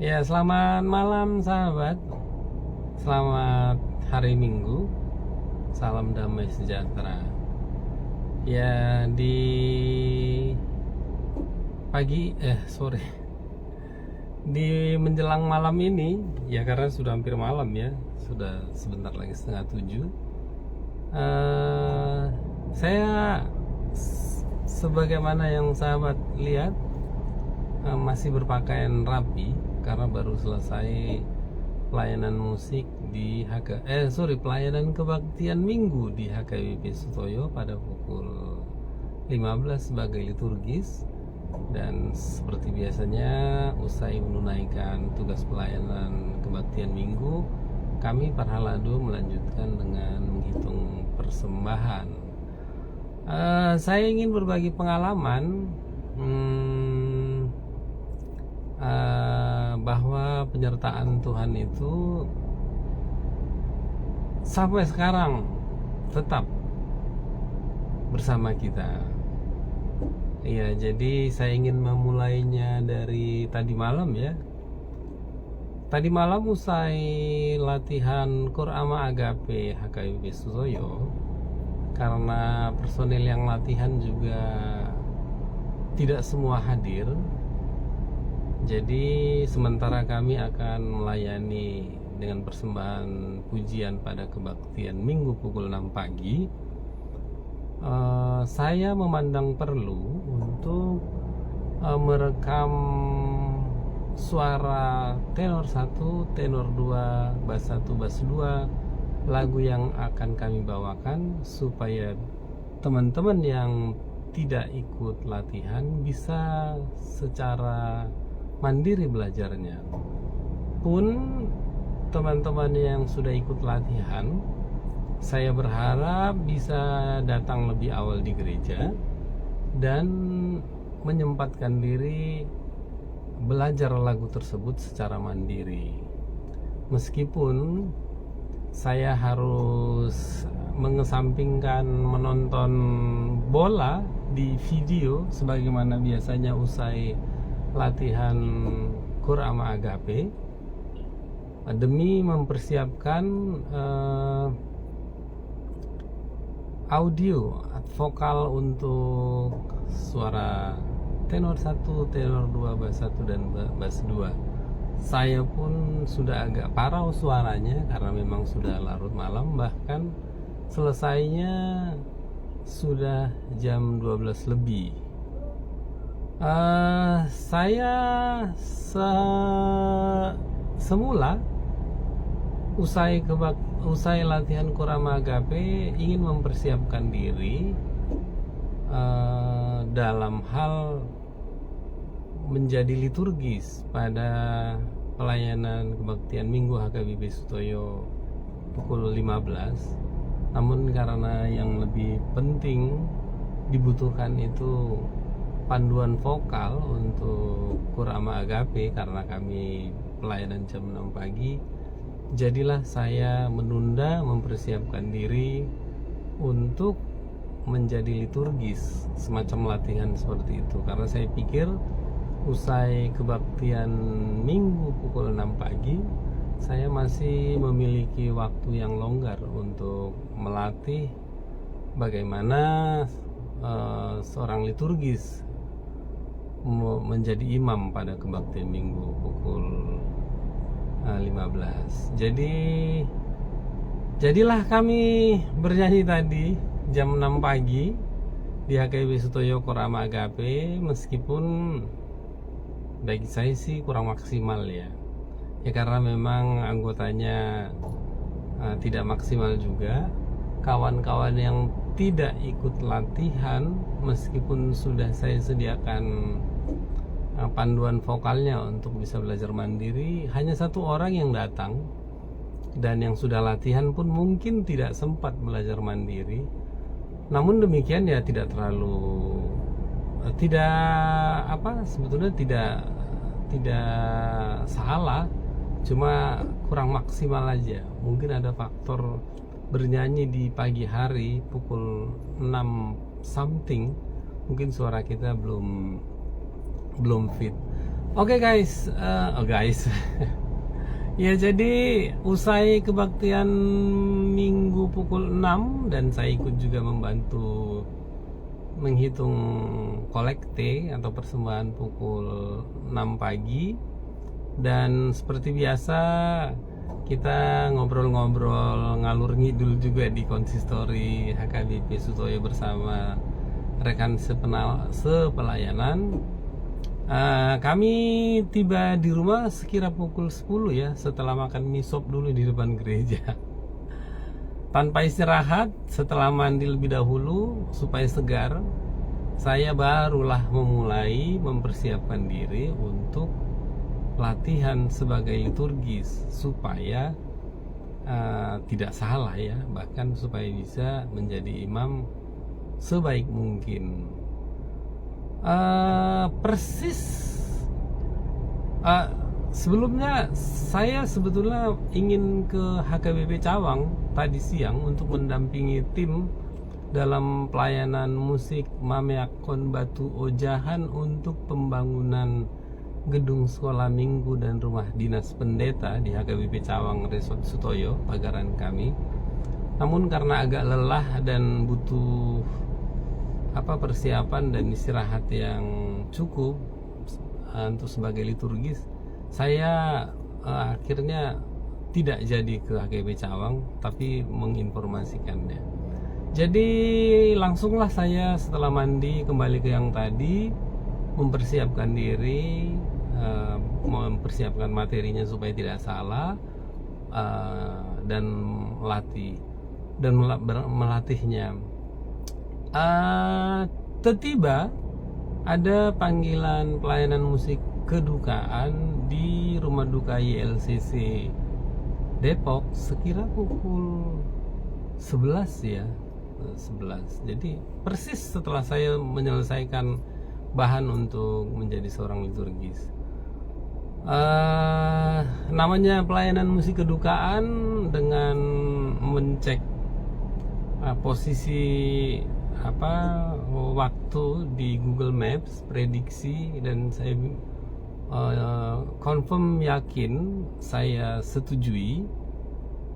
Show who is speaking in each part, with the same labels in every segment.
Speaker 1: Ya, selamat malam sahabat. Selamat hari Minggu. Salam damai sejahtera. Ya, di sore, di menjelang malam ini, ya karena sudah hampir malam ya, sudah sebentar lagi setengah 7. eh, saya sebagaimana yang sahabat lihat, masih berpakaian rapi karena baru selesai pelayanan musik di pelayanan kebaktian minggu di HKBP Sutoyo pada pukul 15 sebagai liturgis. Dan seperti biasanya, usai menunaikan tugas pelayanan kebaktian minggu, kami para halado melanjutkan dengan menghitung persembahan. Saya ingin berbagi pengalaman bahwa penyertaan Tuhan itu sampai sekarang tetap bersama kita. Iya, jadi saya ingin memulainya dari tadi malam ya. Tadi malam usai latihan Kurama Agape HKBP Sutoyo, karena personil yang latihan juga tidak semua hadir, jadi sementara kami akan melayani dengan persembahan pujian pada kebaktian minggu pukul 6 pagi. Saya memandang perlu untuk merekam suara tenor 1, tenor 2, bass 1, bass 2 lagu yang akan kami bawakan, supaya teman-teman yang tidak ikut latihan bisa secara mandiri belajarnya. Pun teman-teman yang sudah ikut latihan, saya berharap bisa datang lebih awal di gereja dan menyempatkan diri belajar lagu tersebut secara mandiri. Meskipun saya harus mengesampingkan menonton bola di video sebagaimana biasanya usai latihan Kurama Agape, demi mempersiapkan audio vokal untuk suara tenor 1, tenor 2, bass 1 dan bass 2. Saya pun sudah agak parau suaranya karena memang sudah larut malam, bahkan selesainya sudah jam 12 lebih. Saya semula usai latihan Kurama Agape ingin mempersiapkan diri dalam hal menjadi liturgis pada pelayanan kebaktian minggu HKBP Sutoyo pukul 15. Namun karena yang lebih penting dibutuhkan itu panduan vokal untuk Kurama Agape, karena kami pelayanan jam 6 pagi, jadilah saya menunda mempersiapkan diri untuk menjadi liturgis, semacam latihan seperti itu. Karena saya pikir usai kebaktian minggu pukul 6 pagi, saya masih memiliki waktu yang longgar untuk melatih bagaimana seorang liturgis menjadi imam pada kebaktian minggu pukul 15. Jadilah kami bernyanyi tadi jam 6 pagi di HKBP Sutoyo Kurama Agape, meskipun bagi saya sih kurang maksimal ya karena memang anggotanya tidak maksimal juga. Kawan-kawan yang tidak ikut latihan, meskipun sudah saya sediakan panduan vokalnya untuk bisa belajar mandiri, hanya 1 orang yang datang, dan yang sudah latihan pun mungkin tidak sempat belajar mandiri. Namun demikian ya sebetulnya tidak salah, cuma kurang maksimal aja. Mungkin ada faktor bernyanyi di pagi hari pukul 6 something, mungkin suara kita belum fit. Oke guys, ya jadi usai kebaktian Minggu pukul 6 dan saya ikut juga membantu menghitung kolekte atau persembahan pukul 6 pagi. Dan seperti biasa kita ngobrol-ngobrol ngalur ngidul juga di konsistori HKBP Sutoyo bersama rekan sepelayanan. Kami tiba di rumah sekira pukul 10 ya, setelah makan mie sop dulu di depan gereja. Tanpa istirahat, setelah mandi lebih dahulu supaya segar, saya barulah memulai mempersiapkan diri untuk latihan sebagai liturgis supaya tidak salah ya, bahkan supaya bisa menjadi imam sebaik mungkin. Sebelumnya saya sebetulnya ingin ke HKBP Cawang tadi siang untuk mendampingi tim dalam pelayanan musik Mameakon Batu Ojahan untuk pembangunan gedung sekolah minggu dan rumah dinas pendeta di HKBP Cawang Resort Sutoyo, pagaran kami. Namun karena agak lelah dan butuh persiapan dan istirahat yang cukup untuk sebagai liturgis, saya akhirnya tidak jadi ke HKBP Cawang, tapi menginformasikannya. Jadi langsunglah saya setelah mandi kembali ke yang tadi, mempersiapkan diri, mempersiapkan materinya supaya tidak salah, dan melatihnya. Tiba ada panggilan pelayanan musik kedukaan di rumah duka YLCC Depok sekira pukul 11 ya, 11. Jadi persis setelah saya menyelesaikan bahan untuk menjadi seorang liturgis. Namanya pelayanan musik kedukaan, dengan mencek posisi waktu di Google Maps, prediksi, dan saya confirm, yakin, saya setujui,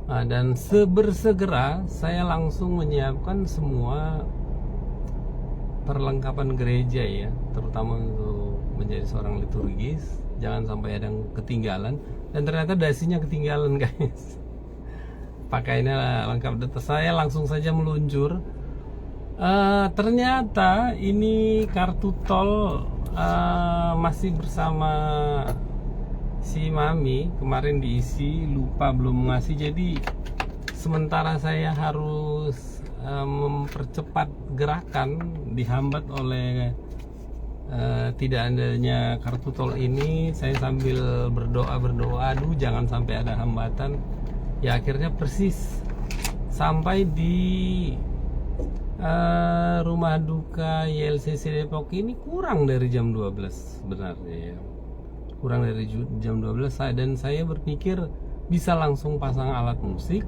Speaker 1: dan bersegera saya langsung menyiapkan semua perlengkapan gereja ya, terutama untuk menjadi seorang liturgis, jangan sampai ada yang ketinggalan. Dan ternyata dasinya ketinggalan guys. Pakainya lengkap, saya langsung saja meluncur. Ternyata ini kartu tol masih bersama si Mami, kemarin diisi, lupa belum ngasih. Jadi sementara saya harus mempercepat gerakan, dihambat oleh tidak adanya kartu tol ini. Saya sambil berdoa, aduh jangan sampai ada hambatan. Ya akhirnya persis sampai di rumah duka YLCC Depok ini kurang dari jam 12 sebenarnya ya. Kurang dari jam 12, dan saya berpikir bisa langsung pasang alat musik.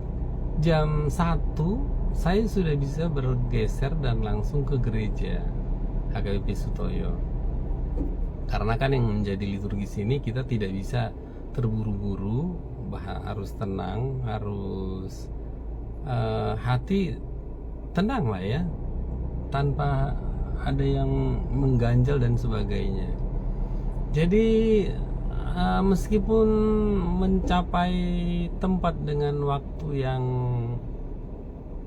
Speaker 1: Jam 1 saya sudah bisa bergeser dan langsung ke gereja HKBP Sutoyo. Karena kan yang menjadi liturgis ini kita tidak bisa terburu-buru, harus tenang, harus hati tenang lah ya, tanpa ada yang mengganjal dan sebagainya. Jadi meskipun mencapai tempat dengan waktu yang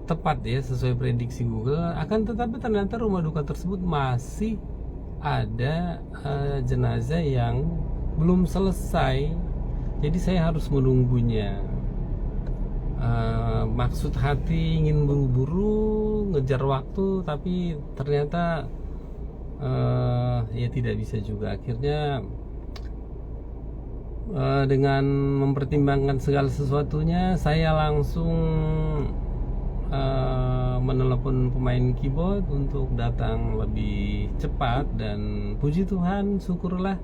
Speaker 1: tepat ya, sesuai prediksi Google, akan tetapi ternyata rumah duka tersebut masih ada jenazah yang belum selesai. Jadi saya harus menunggunya. Maksud hati ingin buru-buru ngejar waktu, tapi ternyata ya tidak bisa juga. Akhirnya dengan mempertimbangkan segala sesuatunya, saya langsung menelepon pemain keyboard untuk datang lebih cepat. Dan puji Tuhan, syukurlah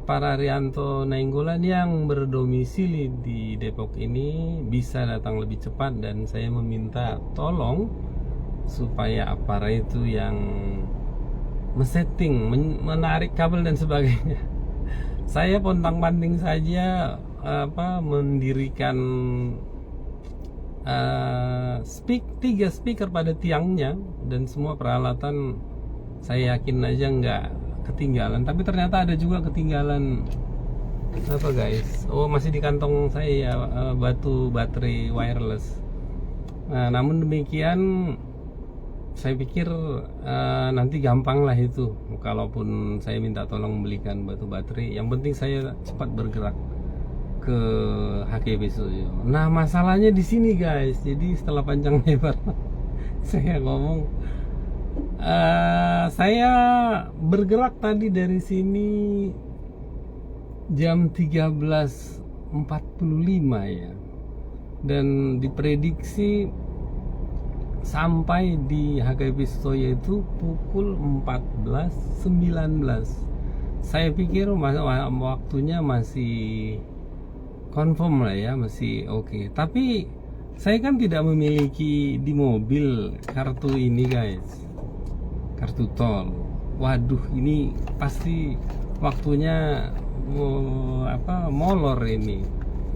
Speaker 1: Para Rianto Nainggolan yang berdomisili di Depok ini bisa datang lebih cepat, dan saya meminta tolong supaya Apara itu yang menarik kabel dan sebagainya. Saya pontang-panting saja mendirikan 3 speaker pada tiangnya, dan semua peralatan saya yakin aja nggak ketinggalan. Tapi ternyata ada juga ketinggalan apa guys. Oh, masih di kantong saya ya, batu baterai wireless. Nah, namun demikian saya pikir nanti gampang lah itu, kalaupun saya minta tolong belikan batu baterai. Yang penting saya cepat bergerak ke HKB Studio. Nah, masalahnya di sini guys. Jadi setelah panjang lebar saya ngomong, saya bergerak tadi dari sini jam 13.45 ya, dan diprediksi sampai di HKB Studio itu pukul 14.19. Saya pikir waktunya masih confirm lah ya, masih oke. Tapi saya kan tidak memiliki di mobil kartu ini guys, kartu tol. Waduh, ini pasti waktunya molor ini,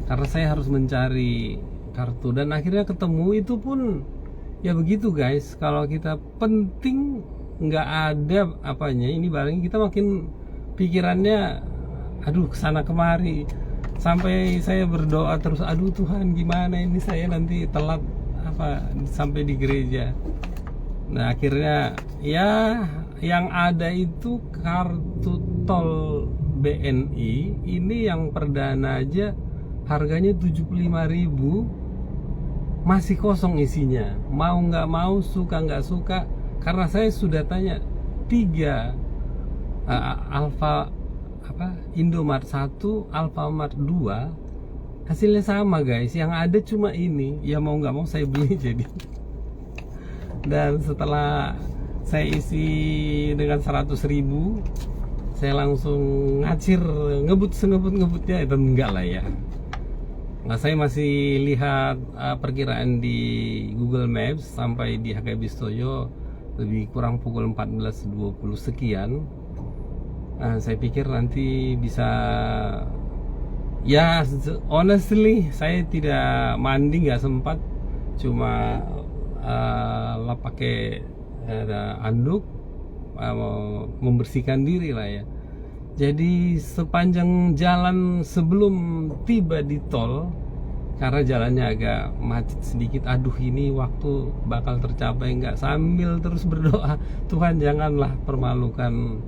Speaker 1: karena saya harus mencari kartu, dan akhirnya ketemu. Itu pun ya begitu guys, kalau kita penting nggak ada apanya, ini barangnya kita makin pikirannya aduh kesana kemari, sampai saya berdoa terus, aduh Tuhan gimana ini saya nanti telat sampai di gereja. Nah, akhirnya ya yang ada itu kartu tol BNI ini yang perdana aja harganya 75.000, masih kosong isinya. Mau nggak mau, suka nggak suka, karena saya sudah tanya 3 Indomart 1, Alfamart 2, hasilnya sama guys. Yang ada cuma ini. Ya mau nggak mau saya beli jadi. Dan setelah saya isi dengan 100.000, saya langsung ngacir, ngebut sengebut-ngebutnya itu enggak lah ya. Nah, saya masih lihat perkiraan di Google Maps sampai di HKB Studio lebih kurang pukul 14.20 sekian. Nah, saya pikir nanti bisa, ya honestly saya tidak mandi, nggak sempat, cuma pakai anduk, membersihkan diri lah ya. Jadi sepanjang jalan sebelum tiba di tol, karena jalannya agak macet sedikit, aduh ini waktu bakal tercapai nggak, sambil terus berdoa, Tuhan janganlah permalukan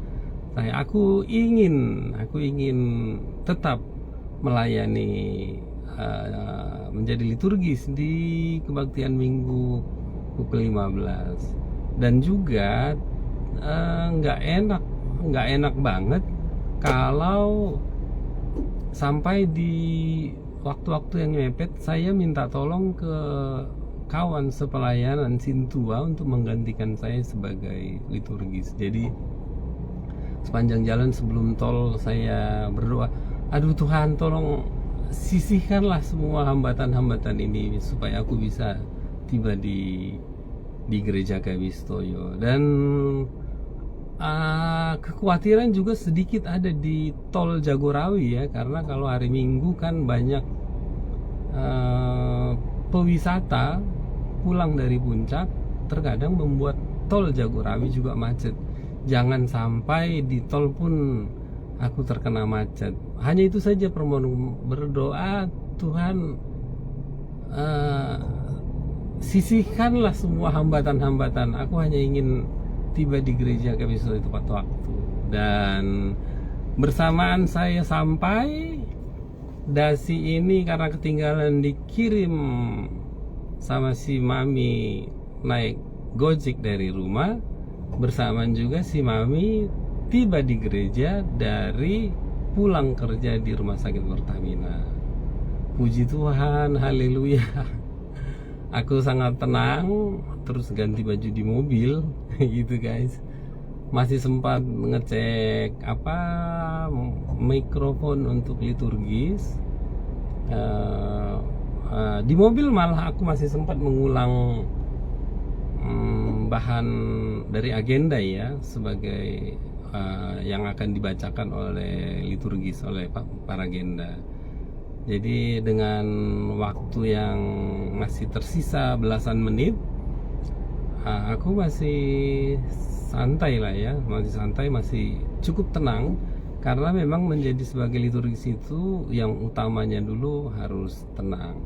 Speaker 1: saya. Aku ingin tetap melayani, menjadi liturgis di kebaktian Minggu pukul 15. Dan juga nggak enak banget kalau sampai di waktu-waktu yang mepet saya minta tolong ke kawan sepelayanan Sintua untuk menggantikan saya sebagai liturgis. Jadi sepanjang jalan sebelum tol saya berdoa, aduh Tuhan tolong sisihkanlah semua hambatan-hambatan ini supaya aku bisa tiba di gereja HKB Studio. Dan kekhawatiran juga sedikit ada di tol Jagorawi ya, karena kalau hari Minggu kan banyak pewisata pulang dari puncak, terkadang membuat tol Jagorawi juga macet. Jangan sampai di tol pun aku terkena macet. Hanya itu saja permohonan berdoa, Tuhan sisihkanlah semua hambatan-hambatan. Aku hanya ingin tiba di gereja HKB Studio tepat waktu. Dan bersamaan saya sampai, dasi ini karena ketinggalan dikirim sama si Mami naik Gojek dari rumah, bersamaan juga si Mami tiba di gereja dari pulang kerja di rumah sakit Pertamina. Puji Tuhan, haleluya. Aku sangat tenang, terus ganti baju di mobil gitu guys. Masih sempat ngecek mikrofon untuk liturgis. Di mobil malah aku masih sempat mengulang bahan dari agenda ya, sebagai yang akan dibacakan oleh liturgis oleh para genda. Jadi dengan waktu yang masih tersisa belasan menit, aku masih santai lah ya, masih santai, masih cukup tenang, karena memang menjadi sebagai liturgis itu yang utamanya dulu harus tenang.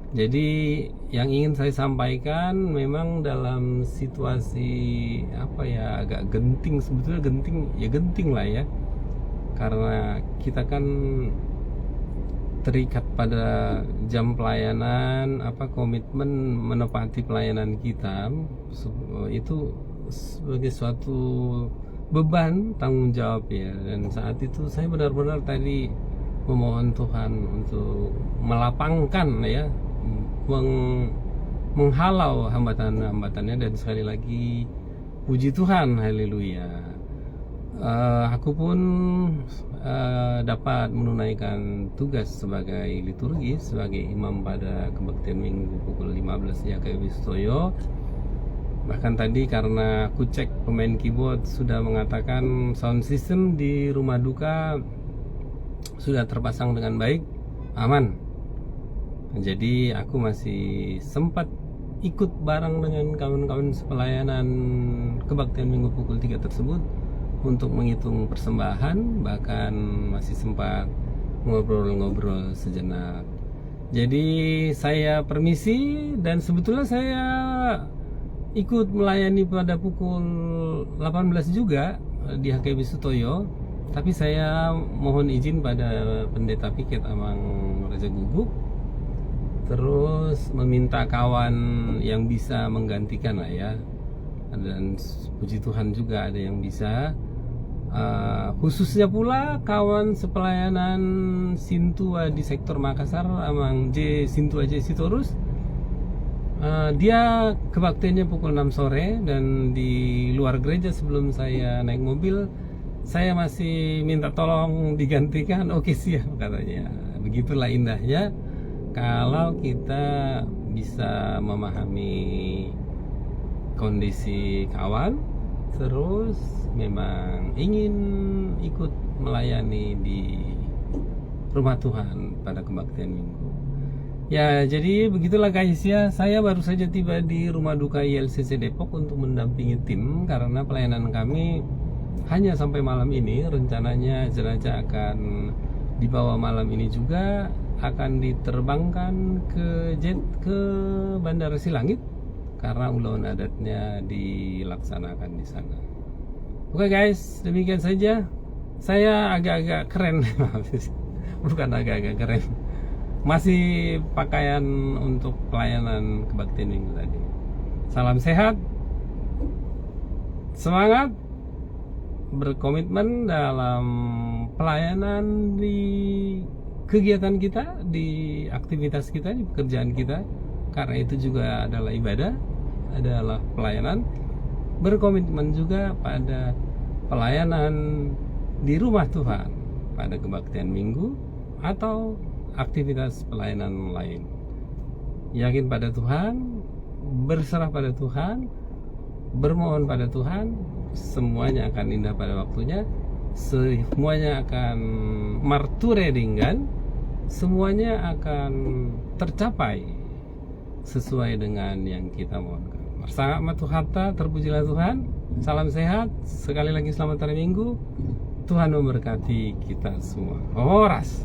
Speaker 1: Jadi yang ingin saya sampaikan memang dalam situasi apa ya, agak genting, sebetulnya genting lah ya, karena kita kan terikat pada jam pelayanan, komitmen menepati pelayanan kita itu sebagai suatu beban tanggung jawab ya. Dan saat itu saya benar-benar tadi memohon Tuhan untuk melapangkan ya, menghalau hambatan-hambatannya, dan sekali lagi puji Tuhan, haleluya. Aku pun dapat menunaikan tugas sebagai liturgis, sebagai imam pada kebaktian minggu pukul 15 di HKBP Sutoyo. Bahkan tadi karena aku cek pemain keyboard sudah mengatakan sound system di rumah duka sudah terpasang dengan baik, aman. Jadi aku masih sempat ikut bareng dengan kawan-kawan sepelayanan kebaktian minggu pukul 3 tersebut untuk menghitung persembahan, bahkan masih sempat ngobrol-ngobrol sejenak. Jadi saya permisi, dan sebetulnya saya ikut melayani pada pukul 18 juga di HKBP Sutoyo, tapi saya mohon izin pada Pendeta Piket Amang Raja Guguk, terus meminta kawan yang bisa menggantikan lah ya. Dan puji Tuhan juga ada yang bisa, khususnya pula kawan sepelayanan Sintua di sektor Makassar, Amang J Sintua J Sitorus. Dia kebaktiannya pukul 6 sore, dan di luar gereja sebelum saya naik mobil saya masih minta tolong digantikan. Oke, siap, katanya. Begitulah indahnya kalau kita bisa memahami kondisi kawan, terus memang ingin ikut melayani di rumah Tuhan pada kebaktian minggu. Ya, jadi begitulah guys ya. Saya baru saja tiba di rumah duka ILCC Depok untuk mendampingi tim, karena pelayanan kami hanya sampai malam ini. Rencananya jenazah akan dibawa malam ini juga, akan diterbangkan ke jet ke Bandara Silangit, karena ulon adatnya dilaksanakan di sana. Oke guys, demikian saja. Saya agak-agak keren, bukan agak-agak keren, masih pakaian untuk pelayanan kebaktian minggu tadi. Salam sehat, semangat, berkomitmen dalam pelayanan di kegiatan kita, di aktivitas kita, di pekerjaan kita, karena itu juga adalah ibadah, adalah pelayanan. Berkomitmen juga pada pelayanan di rumah Tuhan pada kebaktian minggu atau aktivitas pelayanan lain. Yakin pada Tuhan, berserah pada Tuhan, bermohon pada Tuhan, semuanya akan indah pada waktunya, semuanya akan marturedingan, semuanya akan tercapai sesuai dengan yang kita mohonkan. Bersama Tuhan, terpujilah Tuhan. Salam sehat, sekali lagi selamat hari Minggu. Tuhan memberkati kita semua. Horas.